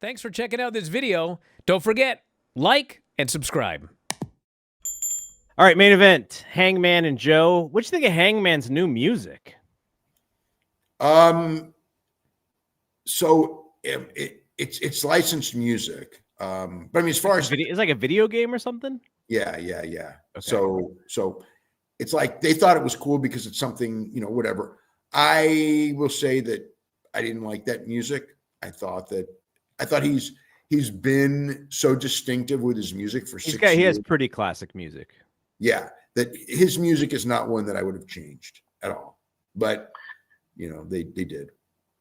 Thanks for checking out this video. Don't forget, like and subscribe. All right, main event, Hangman and Joe. What do you think of Hangman's new music? So it's licensed music. But I mean, as far as it's like a video game or something. Yeah. Okay. So it's like they thought it was cool because it's something, whatever. I will say that I didn't like that music. I thought he's been so distinctive with his music for 6 years. He has pretty classic music. Yeah, that his music is not one that I would have changed at all. But they did.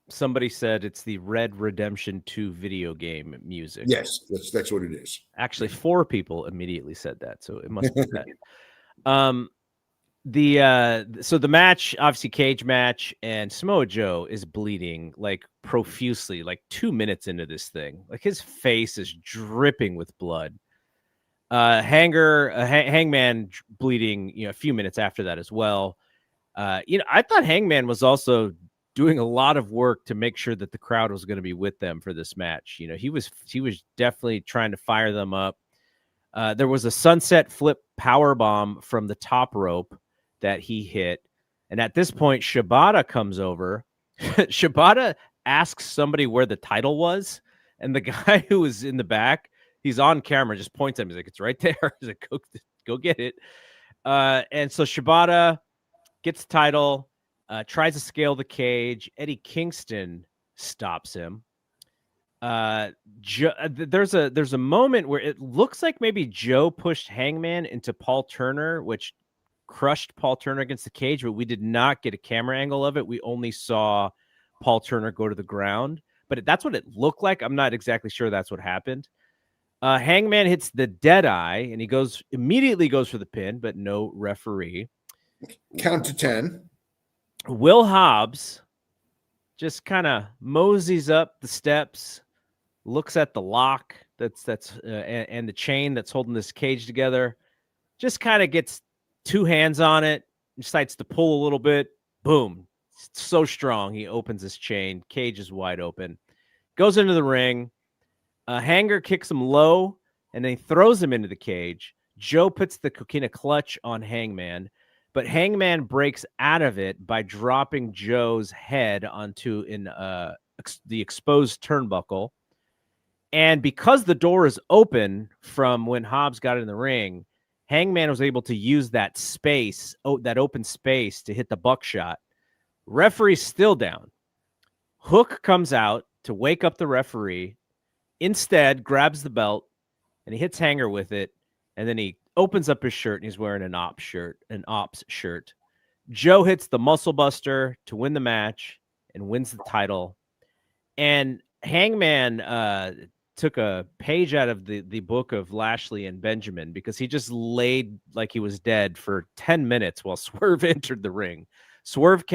Somebody said it's the Red Redemption 2 video game music. Yes, that's what it is. Actually, 4 people immediately said that, so it must be that. So the match, obviously cage match, and Samoa Joe is bleeding like profusely, like 2 minutes into this thing. Like his face is dripping with blood. Hangman bleeding, a few minutes after that as well. I thought Hangman was also doing a lot of work to make sure that the crowd was going to be with them for this match. He was definitely trying to fire them up. There was a sunset flip power bomb from the top rope that he hit. And at this point, Shibata comes over. Shibata asks somebody where the title was. And the guy who was in the back, he's on camera, just points at him. He's like, it's right there. He's like, go get it. And so Shibata gets the title, tries to scale the cage. Eddie Kingston stops him. There's a moment where it looks like maybe Joe pushed Hangman into Paul Turner, which crushed Paul Turner against the cage, but we did not get a camera angle of it. We only saw Paul Turner go to the ground, but that's what it looked like. I'm not exactly sure that's what happened. Hangman hits the dead eye and he immediately goes for the pin, but no referee. Count to 10. Will Hobbs just kind of moseys up the steps, looks at the lock and the chain that's holding this cage together, just kind of gets 2 hands on it, decides to pull a little bit. Boom. It's so strong. He opens his chain. Cage is wide open. Goes into the ring. Hanger kicks him low, and then he throws him into the cage. Joe puts the coquina clutch on Hangman, but Hangman breaks out of it by dropping Joe's head onto the exposed turnbuckle. And because the door is open from when Hobbs got in the ring, Hangman was able to use that space, that open space, to hit the buckshot. Referee's still down. Hook comes out to wake up the referee. Instead, grabs the belt and he hits Hanger with it. And then he opens up his shirt and he's wearing an ops shirt. Joe hits the muscle buster to win the match and wins the title. And Hangman took a page out of the book of Lashley and Benjamin, because he just laid like he was dead for 10 minutes while Swerve entered the ring. Swerve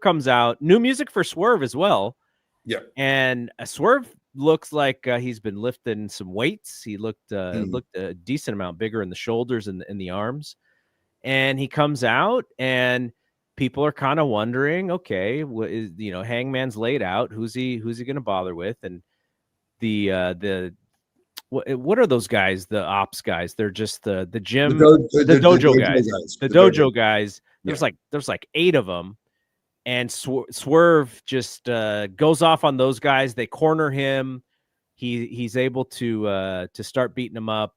comes out. New music for Swerve as well. Yeah. And Swerve looks like he's been lifting some weights. He looked a decent amount bigger in the shoulders and in the arms. And he comes out and people are kind of wondering, okay, what is, Hangman's laid out. Who's he going to bother with? And what are those guys? The ops guys. They're just the gym, the dojo guys. The dojo guys. There's like 8 of them. And Swerve just goes off on those guys. They corner him. He's able to start beating them up.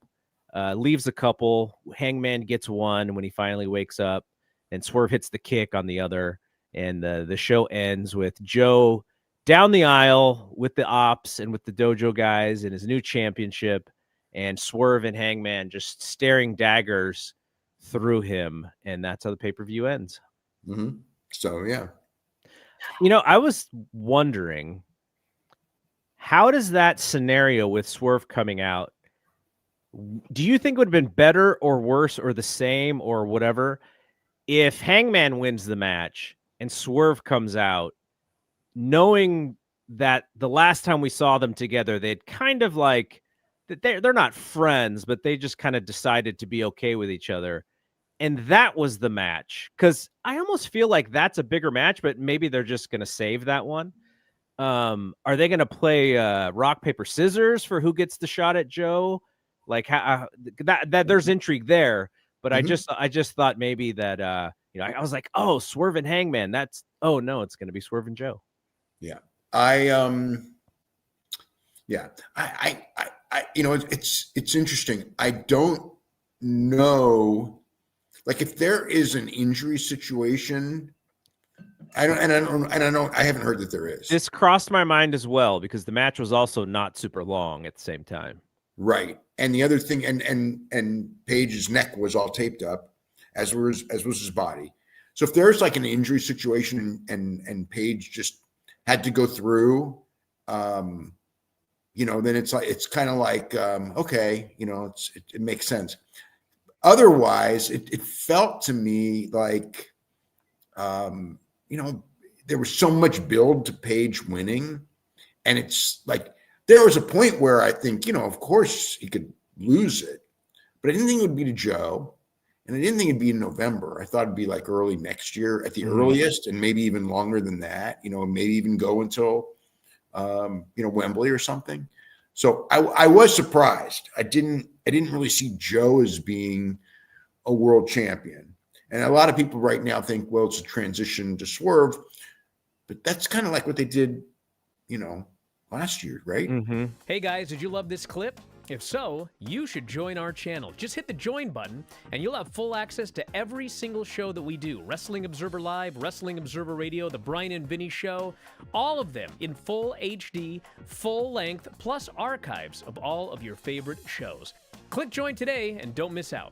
Leaves a couple. Hangman gets one when he finally wakes up, and Swerve hits the kick on the other. And the show ends with Joe down the aisle with the ops and with the dojo guys in his new championship, and Swerve and Hangman just staring daggers through him. And that's how the pay-per-view ends. Mm-hmm. So, yeah. I was wondering, how does that scenario with Swerve coming out, do you think it would have been better or worse or the same or whatever if Hangman wins the match and Swerve comes out, knowing that the last time we saw them together, they'd kind of like, they're not friends, but they just kind of decided to be okay with each other. And that was the match, because I almost feel like that's a bigger match, but maybe they're just going to save that one. Are they going to play rock, paper, scissors for who gets the shot at Joe? Like how that there's intrigue there, but I just thought maybe that I was like, oh, Swerve and Hangman. No, it's going to be Swerve and Joe. Yeah. I it's interesting. I don't know, like, if there is an injury situation. I haven't heard that there is. This crossed my mind as well because the match was also not super long at the same time. Right. And the other thing, and Page's neck was all taped up, as was his body. So if there's like an injury situation and Page just had to go through, then it's kind of like, okay, it makes sense. Otherwise, it felt to me like, there was so much build to Page winning, and it's like there was a point where I think, of course he could lose it, but I didn't think it would be to Joe, and I didn't think it'd be in November. I thought it'd be like early next year at the earliest, and maybe even longer than that. Maybe even go until Wembley or something. So I was surprised. I didn't really see Joe as being a world champion. And a lot of people right now think, well, it's a transition to Swerve, but that's kind of like what they did, last year, right? Mm-hmm. Hey guys, did you love this clip? If so, you should join our channel. Just hit the join button and you'll have full access to every single show that we do. Wrestling Observer Live, Wrestling Observer Radio, The Brian and Vinny Show, all of them in full HD, full length, plus archives of all of your favorite shows. Click join today and don't miss out.